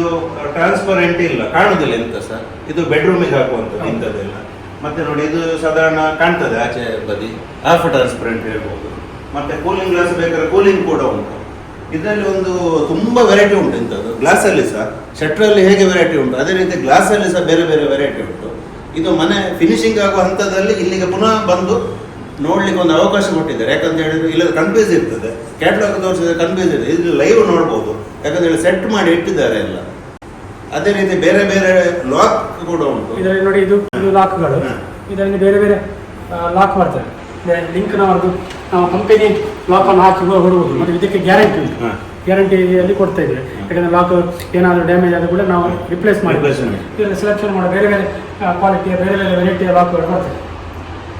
ಟ್ರಾನ್ಸ್ಪರೆಂಟ್ ಇಲ್ಲ, ಕಾಣುವುದಿಲ್ಲ ಎಂತ ಸಹ. ಇದು ಬೆಡ್ರೂಮಿಗೆ ಹಾಕುವಂಥದ್ದು ಇಂಥದ್ದೆಲ್ಲ. ಮತ್ತೆ ನೋಡಿ, ಇದು ಸಾಧಾರಣ ಕಾಣ್ತದೆ ಆಚೆ ಬದಿ, ಹಾಫ್ ಟ್ರಾನ್ಸ್ಪರೆಂಟ್ ಹೇಳ್ಬೋದು. ಮತ್ತೆ ಕೂಲಿಂಗ್ ಗ್ಲಾಸ್ ಬೇಕಾದ್ರೆ ಕೂಲಿಂಗ್ ಕೂಡ ಉಂಟು. ಇದರಲ್ಲಿ ಒಂದು ತುಂಬ ವೆರೈಟಿ ಉಂಟು ಇಂಥದ್ದು. ಗ್ಲಾಸಲ್ಲಿ ಸಹ ಶಟ್ರಲ್ಲಿ ಹೇಗೆ ವೆರೈಟಿ ಉಂಟು ಅದೇ ರೀತಿ ಗ್ಲಾಸಲ್ಲಿ ಸಹ ಬೇರೆ ಬೇರೆ ವೆರೈಟಿ ಉಂಟು. ಇದು ಮನೆ ಫಿನಿಶಿಂಗ್ ಆಗುವ ಹಂತದಲ್ಲಿ ಇಲ್ಲಿಗೆ ಪುನಃ ಬಂದು ನೋಡ್ಲಿಕ್ಕೆ ಒಂದು ಅವಕಾಶ ಕೊಟ್ಟಿದ್ದಾರೆ. ಯಾಕಂತ ಹೇಳಿದ್ರೆ ಇಲ್ಲ ಕನ್ಫ್ಯೂಸ್ ಇರ್ತದೆ, ಕ್ಯಾಟ್ಲಾಗ್ ತೋರಿಸಿದ್ರೆ ಕನ್ಫ್ಯೂಸ್ ಇರ್ತದೆ. ಇಲ್ಲಿ ಲೈವ್ ನೋಡ್ಬೋದು, ಯಾಕಂತ ಹೇಳಿ ಸೆಟ್ ಮಾಡಿ ಇಟ್ಟಿದ್ದಾರೆ ಎಲ್ಲ. ಅದೇ ರೀತಿ ಬೇರೆ ಬೇರೆ ಲಾಕ್ ಕೂಡ ಉಂಟು ಇದರಲ್ಲಿ. ನೋಡಿ, ಇದು ಲಾಕ್ಗಳು, ಇದರಲ್ಲಿ ಬೇರೆ ಬೇರೆ ಲಾಕ್ ಬರ್ತದೆ. ಲಿಂಕ್ ನಾವು ಕಂಪನಿ ಲಾಕನ್ನು ಹಾಕಿ ಹೊಡುವುದು. ಮತ್ತು ಇದಕ್ಕೆ ಗ್ಯಾರಂಟಿ ಉಂಟು, ಗ್ಯಾರಂಟಿಯಲ್ಲಿ ಕೊಡ್ತಾ ಇದ್ದೇವೆ. ಯಾಕಂದರೆ ಲಾಕ್ ಏನಾದರೂ ಡ್ಯಾಮೇಜ್ ಆದರೂ ಕೂಡ ನಾವು ರಿಪ್ಲೇಸ್ ಮಾಡಿ ಇದರಲ್ಲಿ ಸೆಲೆಕ್ಷನ್ ಮಾಡೋ ಬೇರೆ ಬೇರೆ ಕ್ವಾಲಿಟಿಯ ಬೇರೆ ಬೇರೆ ವೆರೈಟಿಯ ಲಾಕ್ಗಳು ಬರ್ತದೆ.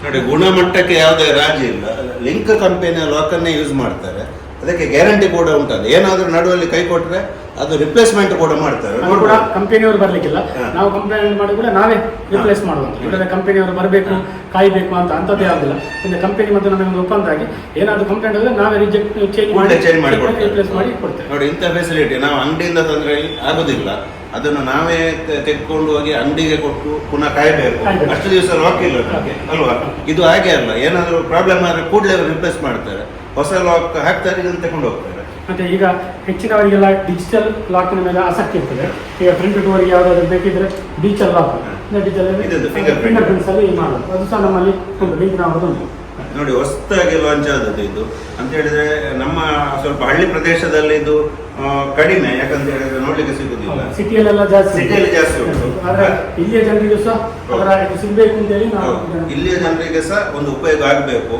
ನೋಡಿ, ಗುಣಮಟ್ಟಕ್ಕೆ ಯಾವುದೇ ರಾಜಿ ಇಲ್ಲ. ಲಿಂಕ್ ಕಂಪನಿಯ ಲಾಕನ್ನೇ ಯೂಸ್ ಮಾಡ್ತಾರೆ, ಅದಕ್ಕೆ ಗ್ಯಾರಂಟಿ ಕೂಡ ಉಂಟದು. ಏನಾದರೂ ನಡುವಲ್ಲಿ ಕೈ ಕೊಟ್ಟರೆ ಅದು ರಿಪ್ಲೇಸ್ಮೆಂಟ್ ಕೂಡ ಮಾಡ್ತಾರೆ. ಕೂಡ ಕಂಪನಿಯವರು ಬರಲಿಕ್ಕಿಲ್ಲ, ನಾವು ಕಂಪ್ಲೇಂಟ್ ಮಾಡಿ ಕೂಡ ನಾವೇ ರಿಪ್ಲೇಸ್ ಮಾಡುವಂಥ. ಇಲ್ಲದೆ ಕಂಪನಿಯವರು ಬರಬೇಕು ಕಾಯಬೇಕು ಅಂತ ಅಂಥದ್ದೇ ಆಗೋದಿಲ್ಲ. ಇನ್ನು ಕಂಪನಿ ಮತ್ತು ನಮಗೆ ಒಂದು ಒಪ್ಪಂದ ಆಗಿ ಏನಾದರೂ ಕಂಪ್ಲೇಂಟ್ ಆದರೆ ನಾವೇ ಚೇಂಜ್ ಮಾಡಿ ರಿಪ್ಲೇಸ್ ಮಾಡಿ ಕೊಡ್ತೇವೆ. ನೋಡಿ, ಇಂಥ ಫೆಸಿಲಿಟಿ ನಾವು ಅಂಗಡಿಯಿಂದ ತಂದರೆ ಆಗೋದಿಲ್ಲ. ಅದನ್ನು ನಾವೇ ತೆಗೆದುಕೊಂಡು ಹೋಗಿ ಅಂಗಡಿಗೆ ಕೊಟ್ಟು ಪುನಃ ಕಾಯಬೇಕು. ಅಷ್ಟು ದಿವಸ ಲಾಕ್ ಇಲ್ಲ ಅಲ್ವಾ? ಇದು ಹಾಗೆ ಅಲ್ಲ, ಏನಾದರೂ ಪ್ರಾಬ್ಲಮ್ ಆದರೆ ಕೂಡಲೇ ರಿಪ್ಲೇಸ್ ಮಾಡ್ತಾರೆ, ಹೊಸ ಲಾಕ್ ಹಾಕ್ತಾರೆ, ಇದನ್ನು ತಗೊಂಡು ಹೋಗ್ತಾರೆ. ಮತ್ತು ಈಗ ಹೆಚ್ಚಿನವರಿಗೆಲ್ಲ ಡಿಜಿಟಲ್ ಲಾಕಿನ ಮೇಲೆ ಆಸಕ್ತಿ ಇರ್ತದೆ. ಈಗ ಪ್ರಿಂಟ್ ಡೋರಿಗೆ ಯಾವುದಾದ್ರು ಬೇಕಿದ್ರೆ ಡಿಜಿಟಲ್ ಲಾಕ್, ಡಿಜಿಟಲ್ ಫಿಂಗರ್ ಪ್ರಿಂಟ್ಸಲ್ಲಿ ಮಾಡೋದು, ಅದು ಸಹ ನಮ್ಮಲ್ಲಿ ಒಂದು ಲಿಂಕ್ ನಾವು ಉಂಟು. ನೋಡಿ, ಹೊಸದಾಗಿ ಲಾಂಚ್ ಆದದ್ದು ಇದು. ಅಂತ ಹೇಳಿದ್ರೆ ನಮ್ಮ ಸ್ವಲ್ಪ ಹಳ್ಳಿ ಪ್ರದೇಶದಲ್ಲಿ ಇದು ಕಡಿಮೆ, ಯಾಕಂತ ಹೇಳಿದ್ರೆ ನೋಡ್ಲಿಕ್ಕೆ ಸಿಗುದಿಲ್ಲ. ಸಿಟಿಯಲ್ಲೆಲ್ಲ ಸಿಟಿಯಲ್ಲಿ ಜಾಸ್ತಿ ಉಂಟು. ಆದ್ರೆ ಇಲ್ಲಿಯ ಜನರಿಗೆ ಸಹ ಅದರ ಇದು ಸಿಗಬೇಕು ಅಂತೇಳಿ ನಾವು ಇಲ್ಲಿಯ ಜನರಿಗೆ ಸಹ ಒಂದು ಉಪಯೋಗ ಆಗಬೇಕು.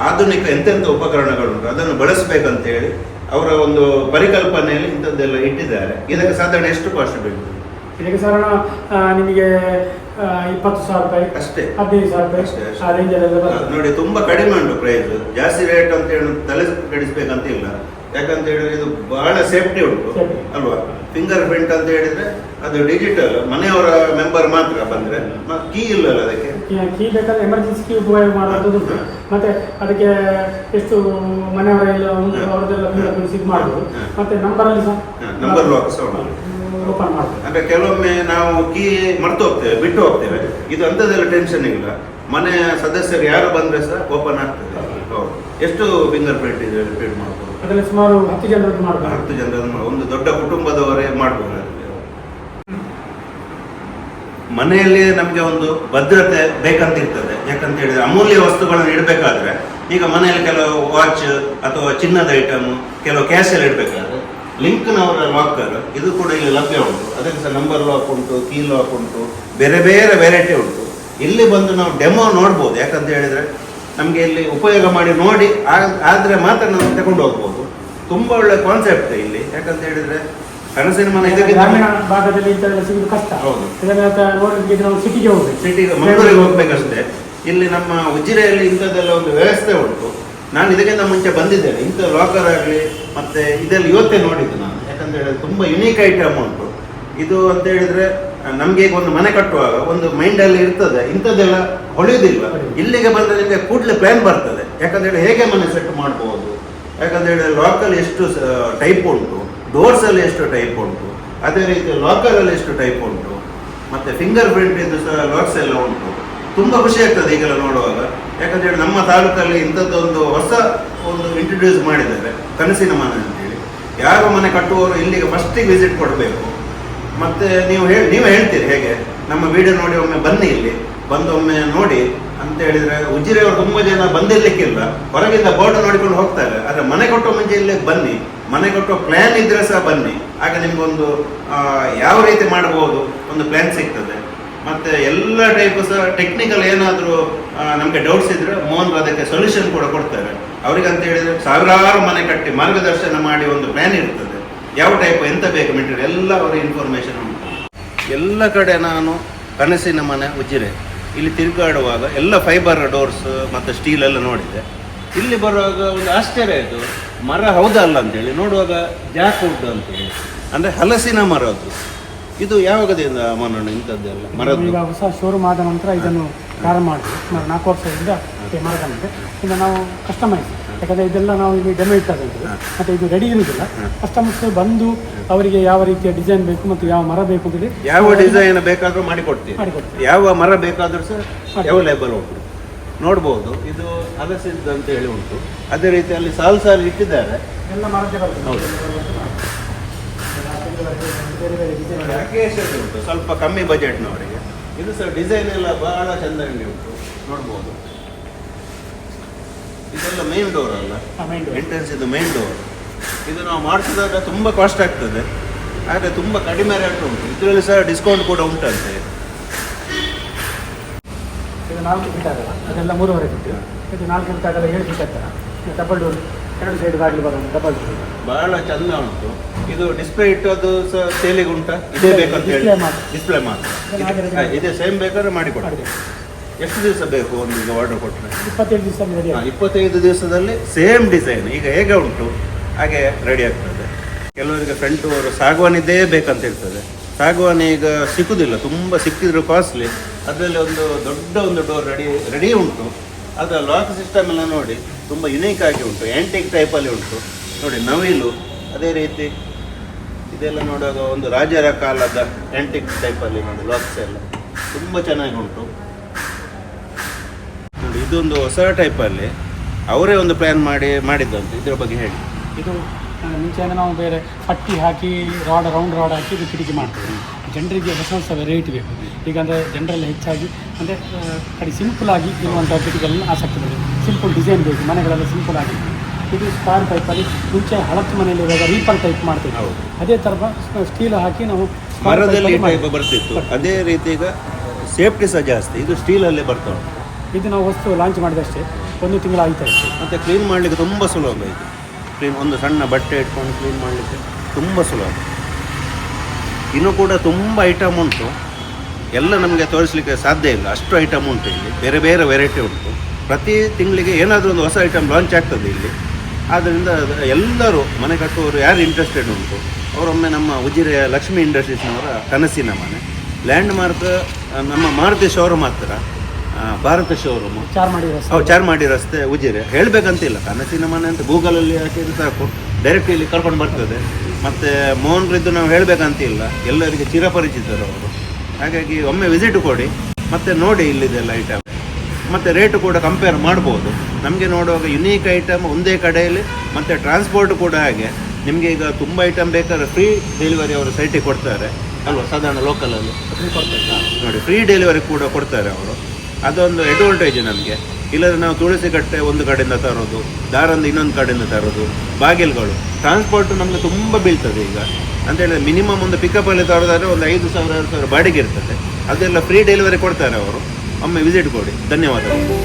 ಆಧುನಿಕ ಎಂತೆಂಥ ಉಪಕರಣಗಳುಂಟು ಅದನ್ನು ಬಳಸಬೇಕಂತ ಹೇಳಿ ಅವರ ಒಂದು ಪರಿಕಲ್ಪನೆಯಲ್ಲಿ ಇಂಥದ್ದೆಲ್ಲ ಇಟ್ಟಿದ್ದಾರೆ. ಇದಕ್ಕೆ ಸಾಧಾರಣ ಎಷ್ಟು ಕಾಸ್ಟ್ ಬೇಕು? ಇದಕ್ಕೆ ಸಾಧಾರಣ ನಿಮಗೆ 20,000 ರೂಪಾಯಿ ಅಷ್ಟೇ, 15,000 ರೂಪಾಯಿ ಅಷ್ಟೇ. ಆ ರೇಂಜಲ್ಲೆಲ್ಲ ನೋಡಿ, ತುಂಬಾ ಕಡಿಮೆ ಉಂಟು ಪ್ರೈಸ್. ಜಾಸ್ತಿ ರೇಟ್ ಅಂತ ಹೇಳಿ ತಲೆ ಕೆಡಿಸ್ಬೇಕಂತ ಇಲ್ಲ. ಯಾಕಂತ ಹೇಳಿದ್ರೆ ಇದು ಬಹಳ ಸೇಫ್ಟಿ ಉಂಟು ಅಲ್ವಾ? ಫಿಂಗರ್ ಪ್ರಿಂಟ್ ಅಂತ ಹೇಳಿದ್ರೆ ಅದು ಡಿಜಿಟಲ್, ಮನೆಯವರ ಮೆಂಬರ್ ಮಾತ್ರ ಬಂದ್ರೆ, ಕೀ ಇಲ್ಲಲ್ಲ ಅದಕ್ಕೆ. ಕೀ ಬೇಕಾದ್ರೆ ಎಮರ್ಜೆನ್ಸಿ ಕೀ ಉಪಯೋಗ ಮಾಡೋದು. ಮತ್ತೆ ಅದಕ್ಕೆ ಎಷ್ಟು ಮನೆಯವರೆಲ್ಲ ಅವ್ರದ್ದೆಲ್ಲ ಫಿಂಗರ್ ಪ್ರಿಂಟ್ಸ್ ಇದು ಮಾಡ್ಬೋದು. ಮತ್ತೆ ನಂಬರಲ್ಲಿ ಸಹ ನಂಬರ್ ಲಾಕ್ ಸಹ ಓಪನ್ ಮಾಡ್ಬೋದು. ಅಂದ್ರೆ ಕೆಲವೊಮ್ಮೆ ನಾವು ಕೀ ಮರ್ತು ಹೋಗ್ತೇವೆ, ಬಿಟ್ಟು ಹೋಗ್ತೇವೆ. ಇದು ಅಂಥದ್ದೆಲ್ಲ ಟೆನ್ಷನ್ ಇಲ್ಲ, ಮನೆಯ ಸದಸ್ಯರು ಯಾರು ಬಂದ್ರೆ ಸಹ ಓಪನ್ ಆಗ್ತದೆ. ಹೌದು. ಎಷ್ಟು ಫಿಂಗರ್ ಪ್ರಿಂಟ್ ಇದೆ ಪ್ರಿಂಟ್ ಮಾಡ್ಬೋದು? ಅದರಲ್ಲಿ ಸುಮಾರು 10 ಜನರದ್ದು ಮಾಡ್ಬೋದು. 10 ಜನರದ್ದು ಒಂದು ದೊಡ್ಡ ಕುಟುಂಬದವರೇ ಮಾಡ್ಬೋದು. ಮನೆಯಲ್ಲಿ ನಮಗೆ ಒಂದು ಭದ್ರತೆ ಬೇಕಂತ ಇರ್ತದೆ. ಯಾಕಂತ ಹೇಳಿದ್ರೆ ಅಮೂಲ್ಯ ವಸ್ತುಗಳನ್ನು ಇಡಬೇಕಾದ್ರೆ, ಈಗ ಮನೆಯಲ್ಲಿ ಕೆಲವು ವಾಚ್ ಅಥವಾ ಚಿನ್ನದ ಐಟಮ್, ಕೆಲವು ಕ್ಯಾಶ್ ಎಲ್ಲ ಇಡಬೇಕಾದ್ರೆ ಲಿಂಕ್ನವರ ಲಾಕರ್ ಇದು ಕೂಡ ಇಲ್ಲಿ ಲಭ್ಯ ಉಂಟು. ಅದಕ್ಕೆ ಸಹ ನಂಬರ್ ಲಾಕ್ ಉಂಟು, ಕೀ ಲಾಕ್ ಉಂಟು, ಬೇರೆ ಬೇರೆ ವೆರೈಟಿ ಉಂಟು. ಇಲ್ಲಿ ಬಂದು ನಾವು ಡೆಮೋ ನೋಡ್ಬೋದು. ಯಾಕಂತ ಹೇಳಿದ್ರೆ ನಮಗೆ ಇಲ್ಲಿ ಉಪಯೋಗ ಮಾಡಿ ನೋಡಿ ಆದರೆ ಮಾತ್ರ ನಾವು ತಗೊಂಡು ಹೋಗ್ಬೋದು. ತುಂಬ ಒಳ್ಳೆ ಕಾನ್ಸೆಪ್ಟ್ ಇಲ್ಲಿ. ಯಾಕಂತ ಹೇಳಿದ್ರೆ ಕನಸಿನ ಮನೆ ಇದಕ್ಕೆ ಗ್ರಾಮೀಣ ಭಾಗದಲ್ಲಿ ಸಿಗುದು ಕಷ್ಟ. ಹೌದು, ನೋಡಲಿಕ್ಕೆ ನಾವು ಸಿಟಿಗೆ ಹೋಗ್ಬೇಕು, ಸಿಟಿಗೆ ಮಂಗಳೂರಿಗೆ ಹೋಗ್ಬೇಕಷ್ಟೇ. ಇಲ್ಲಿ ನಮ್ಮ ಉಜಿರೆಯಲ್ಲಿ ಇಂಥದ್ದೆಲ್ಲ ಒಂದು ವ್ಯವಸ್ಥೆ ಉಂಟು. ನಾನು ಇದಕ್ಕಿಂತ ಮುಂಚೆ ಬಂದಿದ್ದೇನೆ. ಇಂಥ ಲಾಕರ್ ಆಗಲಿ ಮತ್ತೆ ಇದೆಲ್ಲ ಇವತ್ತೇ ನೋಡಿದ್ದು ನಾನು. ಯಾಕಂತ ಹೇಳಿದ್ರೆ ತುಂಬ ಯುನೀಕ್ ಐಟಮ್ ಉಂಟು ಇದು. ಅಂತ ಹೇಳಿದ್ರೆ ನಮ್ಗೆ ಈಗ ಒಂದು ಮನೆ ಕಟ್ಟುವಾಗ ಒಂದು ಮೈಂಡ್ ಅಲ್ಲಿ ಇರ್ತದೆ, ಇಂಥದ್ದೆಲ್ಲ ಹೊಳೆಯುವುದಿಲ್ಲ. ಇಲ್ಲಿಗೆ ಬಂದ್ರೆ ನಿಮಗೆ ಕೂಡಲೇ ಪ್ಲಾನ್ ಬರ್ತದೆ. ಯಾಕಂದ್ರೆ ಹೇಗೆ ಮನೆ ಸೆಟ್ ಮಾಡಬಹುದು, ಯಾಕಂದ್ರೆ ಲಾಕಲ್ಲಿ ಎಷ್ಟು ಟೈಪ್ ಉಂಟು, ಡೋರ್ಸ್ ಅಲ್ಲಿ ಎಷ್ಟು ಟೈಪ್ ಉಂಟು, ಅದೇ ರೀತಿ ಲಾಕರ್ ಅಲ್ಲಿ ಎಷ್ಟು ಟೈಪ್ ಉಂಟು, ಮತ್ತೆ ಫಿಂಗರ್ ಪ್ರಿಂಟ್ ಇದು ಸಹ ಲಾಕ್ಸ್ ಎಲ್ಲ ಉಂಟು. ತುಂಬಾ ಖುಷಿ ಆಗ್ತದೆ ಈಗೆಲ್ಲ ನೋಡುವಾಗ. ಯಾಕಂದ್ರೆ ನಮ್ಮ ತಾಲೂಕಲ್ಲಿ ಇಂಥದ್ದೊಂದು ಹೊಸ ಒಂದು ಇಂಟ್ರೊಡ್ಯೂಸ್ ಮಾಡಿದ್ದಾರೆ, ಕನಸಿನ ಮನೆ ಅಂತೇಳಿ. ಯಾರು ಮನೆ ಕಟ್ಟುವವರು ಇಲ್ಲಿಗೆ ಫಸ್ಟಿಗೆ ವಿಸಿಟ್ ಕೊಡಬೇಕು. ಮತ್ತೆ ನೀವು ಹೇಳ್ತೀರಿ ಹೇಗೆ, ನಮ್ಮ ವಿಡಿಯೋ ನೋಡಿ ಒಮ್ಮೆ ಬನ್ನಿ, ಇಲ್ಲಿ ಬಂದು ಒಮ್ಮೆ ನೋಡಿ ಅಂತ ಹೇಳಿದ್ರೆ ಉಜಿರೆಯವರು ತುಂಬಾ ಜನ ಬಂದಿರ್ಲಿಕ್ಕಿಲ್ಲ, ಹೊರಗಿಂದ ಬೋರ್ಡ್ ನೋಡಿಕೊಂಡು ಹೋಗ್ತಾರೆ. ಆದ್ರೆ ಮನೆ ಕಟ್ಟೋ ಮುಂಚೆ ಇಲ್ಲಿಗೆ ಬನ್ನಿ, ಮನೆ ಕಟ್ಟೋ ಪ್ಲಾನ್ ಇದ್ರೆ ಸಹ ಬನ್ನಿ. ಆಗ ನಿಮ್ಗೊಂದು ಯಾವ ರೀತಿ ಮಾಡಬಹುದು ಒಂದು ಪ್ಲಾನ್ ಸಿಗ್ತದೆ. ಮತ್ತೆ ಎಲ್ಲ ಟೈಪ್ ಸಹ ಟೆಕ್ನಿಕಲ್ ಏನಾದರೂ ನಮಗೆ ಡೌಟ್ಸ್ ಇದ್ರೆ ಮೋಹನ್ ಅದಕ್ಕೆ ಸೊಲ್ಯೂಷನ್ ಕೂಡ ಕೊಡ್ತಾರೆ. ಅವ್ರಿಗೆ ಅಂತ ಹೇಳಿದ್ರೆ ಸಾವಿರಾರು ಮನೆ ಕಟ್ಟಿ ಮಾರ್ಗದರ್ಶನ ಮಾಡಿ ಒಂದು ಪ್ಲಾನ್ ಇರ್ತದೆ, ಯಾವ ಟೈಪ್ ಎಂತ ಬೇಕು ಮೆಟೀರಿಯಲ್ ಎಲ್ಲ ಅವರ ಇನ್ಫಾರ್ಮೇಶನ್ ಉಂಟು. ಎಲ್ಲ ಕಡೆ ನಾನು ಕನಸಿನ ಮನೆ ಉಜಿರೆ ಇಲ್ಲಿ ತಿರುಗಾಡುವಾಗ ಎಲ್ಲ ಫೈಬರ್ ಡೋರ್ಸ್ ಮತ್ತು ಸ್ಟೀಲ್ ಎಲ್ಲ ನೋಡಿದೆ. ಇಲ್ಲಿ ಬರುವಾಗ ಒಂದು ಆಶ್ಚರ್ಯ ಆಯಿತು, ಮರ ಹೌದಲ್ಲ ಅಂತೇಳಿ ನೋಡುವಾಗ ಜಾಕ್ ವುಡ್ ಅಂತೇಳಿ, ಅಂದರೆ ಹಲಸಿನ ಮರದ್ದು. ಇದು ಯಾವಾಗದಿಂದ ಮನೋಣ ಇಂಥದ್ದೆಲ್ಲ ಮರದ್ದು? ಈಗ ಹೊಸ ಶೋರೂಮ್ ಆದ ನಂತರ ಇದನ್ನು ಪ್ರಾರಂಭ ಮಾಡಿದ್ವಿ. ಸುಮಾರು 4 ವರ್ಷದಿಂದ ಮರದ ಮೇಲೆ ಇನ್ನು ನಾವು ಕಸ್ಟಮೈಸ್, ಯಾಕಂದರೆ ಇದೆಲ್ಲ ನಾವು ಇಲ್ಲಿ ಡೆಮೋ ಇರ್ತದೆ ಮತ್ತು ಇದು ರೆಡಿ ಇರುವುದಿಲ್ಲ. ಕಸ್ಟಮರ್ಸ್ ಬಂದು ಅವರಿಗೆ ಯಾವ ರೀತಿಯ ಡಿಸೈನ್ ಬೇಕು ಮತ್ತು ಯಾವ ಮರ ಬೇಕು ಅಂತೇಳಿ ಯಾವ ಡಿಸೈನ್ ಬೇಕಾದರೂ ಮಾಡಿಕೊಡ್ತೀವಿ, ಯಾವ ಮರ ಬೇಕಾದರೂ ಸಹ ಅವೈಲೇಬಲ್ ಉಂಟು. ನೋಡ್ಬೋದು, ಇದು ಹಲಸಿದ್ದು ಅಂತ ಹೇಳಿ ಉಂಟು. ಅದೇ ರೀತಿ ಅಲ್ಲಿ ಸಾಲು ಇಟ್ಟಿದ್ದಾರೆ, ಎಲ್ಲ ಮರದ್ದೇ ಬರ್ತದೆ. ಉಂಟು ಸ್ವಲ್ಪ ಕಮ್ಮಿ ಬಜೆಟ್ನವರಿಗೆ. ಇದು ಸಹ ಡಿಸೈನ್ ಎಲ್ಲ ಬಹಳ ಚಂದಾಗಿ ಉಂಟು, ನೋಡ್ಬೋದು. ಇದೆಲ್ಲ ಮೇನ್ ಡೋರ್ ಅಲ್ಲ, ಎಂಟ್ರೆನ್ಸ್ ಇದು ಮೇನ್ ಡೋರ್. ಇದು ನಾವು ಮಾಡಿಸಿದಾಗ ತುಂಬ ಕಾಸ್ಟ್ ಆಗ್ತದೆ, ಆದರೆ ತುಂಬ ಕಡಿಮೆ ರೇಟ್ ಉಂಟು. ಇದರಲ್ಲಿ ಸಹ ಡಿಸ್ಕೌಂಟ್ ಕೂಡ ಉಂಟಂತೆ. ಇದು 4 ಫೀಟ್ ಆಗಲ್ಲ, ಅದೆಲ್ಲ 3.5 ಫೀಟ್. ಇದು 4 ಫೀಟ್ ಆಗಲ್ಲ, 7 ಫೀಟ್ ಆಗ್ತದೆ. ಡಬಲ್ ಡೋರ್, 2 ಸೈಡ್ ಬಾಗಿಲು ಬರೋದು ಡಬಲ್ ಡೋರ್, ಬಹಳ ಚಂದ ಉಂಟು. ಇದು ಡಿಸ್ಪ್ಲೇ ಇಟ್ಟದ್ದು ಸಹ ಸೇಲಿಗೆ ಉಂಟಾ? ಇದೇ ಬೇಕಂತ ಹೇಳಿ ಡಿಸ್ಪ್ಲೇ ಮಾತ್ರ ಇದೇ ಸೇಮ್ ಬೇಕಾದ್ರೆ ಮಾಡಿ ಕೊಡ್ತೀವಿ. ಎಷ್ಟು ದಿವಸ ಬೇಕು ಒಂದು ಈಗ ಆರ್ಡರ್ ಕೊಟ್ಟರೆ? 25 ದಿವಸ. 25 ದಿವಸದಲ್ಲಿ ಸೇಮ್ ಡಿಸೈನ್ ಈಗ ಹೇಗೆ ಉಂಟು ಹಾಗೆ ರೆಡಿ ಆಗ್ತದೆ. ಕೆಲವರಿಗೆ ಫ್ರಂಟ್ ಡೋರ್ ಸಾಗವಾನಿದ್ದೇ ಬೇಕಂತ ಇರ್ತದೆ. ಸಾಗವಾನಿ ಈಗ ಸಿಕ್ಕುದಿಲ್ಲ, ತುಂಬ ಸಿಕ್ಕಿದ್ರು ಕಾಸ್ಟ್ಲಿ. ಅದರಲ್ಲಿ ಒಂದು ದೊಡ್ಡ ಒಂದು ಡೋರ್ ರೆಡಿ ಉಂಟು. ಅದರ ಲಾಕ್ ಸಿಸ್ಟಮ್ ಎಲ್ಲ ನೋಡಿ ತುಂಬ ಯುನೀಕ್ ಆಗಿ ಉಂಟು, ಆ್ಯಂಟಿಕ್ ಟೈಪಲ್ಲಿ ಉಂಟು. ನೋಡಿ ನವಿಲು, ಅದೇ ರೀತಿ ಇದೆಲ್ಲ ನೋಡುವಾಗ ಒಂದು ರಾಜರ ಕಾಲದ ಆ್ಯಂಟಿಕ್ ಟೈಪಲ್ಲಿ ನೋಡಿ ಲಾಕ್ಸ್ ಎಲ್ಲ ತುಂಬ ಚೆನ್ನಾಗಿ ಉಂಟು. ನೋಡಿ ಇದೊಂದು ಹೊಸ ಟೈಪಲ್ಲಿ ಅವರೇ ಒಂದು ಪ್ಲ್ಯಾನ್ ಮಾಡಿದ್ದಂತೆ. ಇದರ ಬಗ್ಗೆ ಹೇಳಿ. ಇದು ಮುಂಚೆಯಿಂದ ನಾವು ಬೇರೆ ಪಟ್ಟಿ ಹಾಕಿ ರೌಂಡ್ ರಾಡ್ ಹಾಕಿ ಇದು ಕಿಟಕಿ ಮಾಡ್ತೀವಿ. ಜನರಿಗೆ ಹೊಸ ವೆರೈಟಿ ಬೇಕು. ಈಗ ಅಂದರೆ ಜನರೆಲ್ಲ ಹೆಚ್ಚಾಗಿ ಅಂದರೆ ಕಡೆ ಸಿಂಪಲ್ ಆಗಿ ಇರುವಂಥ ಕಿಟಕಿಗಳನ್ನು ಆಸಕ್ತಿ ಬೇಕು. ಸಿಂಪಲ್ ಡಿಸೈನ್ ಬೇಕು, ಮನೆಗಳೆಲ್ಲ ಸಿಂಪಲ್ ಆಗಿ. ಇದು ಸ್ಕ್ವೇರ್ ಟೈಪಲ್ಲಿ ಮುಂಚೆ ಹಳತ್ತು ಮನೆಯಲ್ಲಿ ಇರುವಾಗ ರೀಪರ್ ಟೈಪ್ ಮಾಡ್ತೀವಿ. ಅದೇ ಥರ ಸ್ಟೀಲ್ ಹಾಕಿ ನಾವು ಮರದಲ್ಲಿ ಟೈಪ್ ಬರ್ತಿತ್ತು. ಅದೇ ರೀತಿ ಈಗ ಸೇಫ್ಟಿ ಸಹ ಜಾಸ್ತಿ, ಇದು ಸ್ಟೀಲಲ್ಲೇ ಬರ್ತವೆ. ಇದು ನಾವು ವಸ್ತು ಲಾಂಚ್ ಮಾಡಿದಷ್ಟೇ 1 ತಿಂಗಳು ಆಯ್ತು ಅಷ್ಟೇ. ಮತ್ತು ಕ್ಲೀನ್ ಮಾಡಲಿಕ್ಕೆ ತುಂಬ ಸುಲಭ ಇದು. ಒಂದು ಸಣ್ಣ ಬಟ್ಟೆ ಇಟ್ಕೊಂಡು ಕ್ಲೀನ್ ಮಾಡಲಿಕ್ಕೆ ತುಂಬ ಸುಲಭ. ಇನ್ನೂ ಕೂಡ ತುಂಬ ಐಟಮ್ ಉಂಟು, ಎಲ್ಲ ನಮಗೆ ತೋರಿಸಲಿಕ್ಕೆ ಸಾಧ್ಯ ಇಲ್ಲ, ಅಷ್ಟು ಐಟಮ್ ಉಂಟು ಇಲ್ಲಿ. ಬೇರೆ ಬೇರೆ ವೆರೈಟಿ ಉಂಟು. ಪ್ರತಿ ತಿಂಗಳಿಗೆ ಏನಾದರೂ ಒಂದು ಹೊಸ ಐಟಮ್ ಲಾಂಚ್ ಆಗ್ತದೆ ಇಲ್ಲಿ. ಆದ್ದರಿಂದ ಎಲ್ಲರೂ ಮನೆ ಕಟ್ಟುವವರು ಯಾರು ಇಂಟ್ರೆಸ್ಟೆಡ್ ಉಂಟು ಅವರೊಮ್ಮೆ ನಮ್ಮ ಉಜಿರೆಯ ಲಕ್ಷ್ಮೀ ಇಂಡಸ್ಟ್ರೀಸ್ನವರ ಕನಸಿನ ಮನೆ ಲ್ಯಾಂಡ್ ಮಾರ್ಕ್ ನಮ್ಮ ಮಾರುತಿ ಶೋರೂಮ್ ಹತ್ತಿರ, ಭಾರತ ಶೋರೂಮು, ಚಾರ್ಮಾಡಿ ರಸ್ತೆ ಉಜಿರೆ. ಹೇಳಬೇಕಂತಿಲ್ಲ, ಕನಸಿನ ಮನೆ ಅಂತ ಗೂಗಲಲ್ಲಿ ಹಾಕಿದ್ರೆ ಸಾಕು, ಡೈರೆಕ್ಟ್ ಇಲ್ಲಿ ಕರ್ಕೊಂಡು ಬರ್ತದೆ. ಮತ್ತು ಮೋಹನ್ರಿದ್ದು ನಾವು ಹೇಳಬೇಕಂತಿಲ್ಲ, ಎಲ್ಲರಿಗೆ ಚಿರಪರಿಚಿತರು ಅವರು. ಹಾಗಾಗಿ ಒಮ್ಮೆ ವಿಸಿಟ್ ಕೊಡಿ, ಮತ್ತು ನೋಡಿ ಇಲ್ಲಿದೆಲ್ಲ ಐಟಮ್, ಮತ್ತು ರೇಟು ಕೂಡ ಕಂಪೇರ್ ಮಾಡ್ಬೋದು. ನಮಗೆ ನೋಡುವಾಗ ಯುನೀಕ್ ಐಟಮ್ ಒಂದೇ ಕಡೆಯಲ್ಲಿ, ಮತ್ತು ಟ್ರಾನ್ಸ್ಪೋರ್ಟ್ ಕೂಡ ಹಾಗೆ. ನಿಮಗೆ ಈಗ ತುಂಬ ಐಟಮ್ ಬೇಕಾದ್ರೆ ಫ್ರೀ ಡೆಲಿವರಿ ಅವರು ಸೈಟಿಗೆ ಕೊಡ್ತಾರೆ ಅಲ್ವಾ, ಸಾಧಾರಣ ಲೋಕಲಲ್ಲಿ ನೋಡಿ ಫ್ರೀ ಡೆಲಿವರಿ ಕೂಡ ಕೊಡ್ತಾರೆ ಅವರು. ಅದೊಂದು ಅಡ್ವಾಂಟೇಜ್ ನಮಗೆ. ಇಲ್ಲದ್ರೆ ನಾವು ತುಳಸಿಕಟ್ಟೆ ಒಂದು ಕಡೆಯಿಂದ ತರೋದು, ದಾರಂದ ಇನ್ನೊಂದು ಕಡೆಯಿಂದ ತರೋದು, ಬಾಗಿಲುಗಳು, ಟ್ರಾನ್ಸ್ಪೋರ್ಟ್ ನಮಗೆ ತುಂಬ ಬೀಳ್ತದೆ ಈಗ. ಅಂತೇಳಿದ್ರೆ ಮಿನಿಮಮ್ ಒಂದು ಪಿಕಪ್ಪಲ್ಲಿ ತರೋದಾದರೆ ಒಂದು 5,000-6,000 ಬಾಡಿಗೆ ಇರ್ತದೆ. ಅದೆಲ್ಲ ಫ್ರೀ ಡೆಲಿವರಿ ಕೊಡ್ತಾರೆ ಅವರು. ಒಮ್ಮೆ ವಿಸಿಟ್ ಕೊಡಿ. ಧನ್ಯವಾದಗಳು.